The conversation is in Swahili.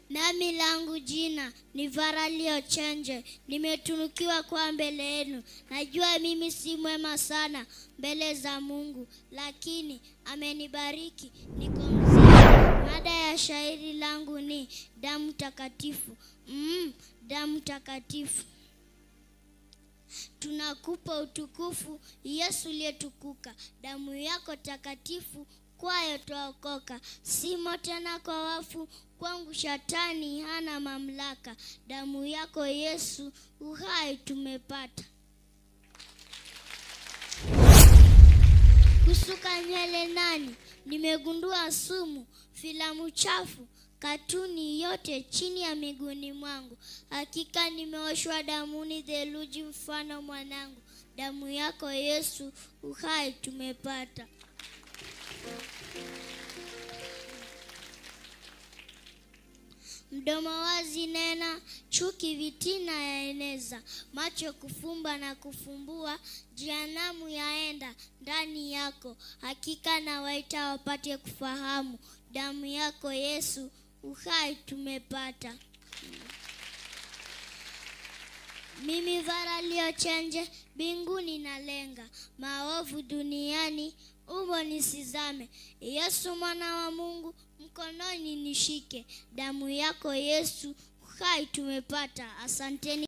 Nami langu jina ni Varalio Chenje, nimetunukiwa kwa mbele yenu. Najua mimi si mwema sana mbele za Mungu, lakini amenibariki niko mzima. Mada ya shairi langu ni damu takatifu. Damu takatifu. Tunakupa utukufu Yesu uliyetukuka, damu yako takatifu kwayo twaokoka. Simo tena kwa wafu, kwangu shetani hana mamlaka. Damu yako Yesu uhai tumepata. Kusuka nywele nani? Nimegundua sumu, filamu chafu, katuni yote chini ya miguuni mwangu. Hakika nimeoshwa damuni, theluji mfano mwanangu. Damu yako Yesu uhai tumepata. Mdomo wazi nena, chuki vitina yaeneza. Macho kufumba na kufumbua, jehanamu yaenda ndani yako. Hakika na waita wapate kufahamu. Damu yako Yesu uhai tumepata. Mimi Varalio Chenje, mbinguni nalenga. Maovu duniani umo nisizame. Yesu mwana wa Mungu, mkononi nishike. Damu yako Yesu uhai tumepata. Asanteni.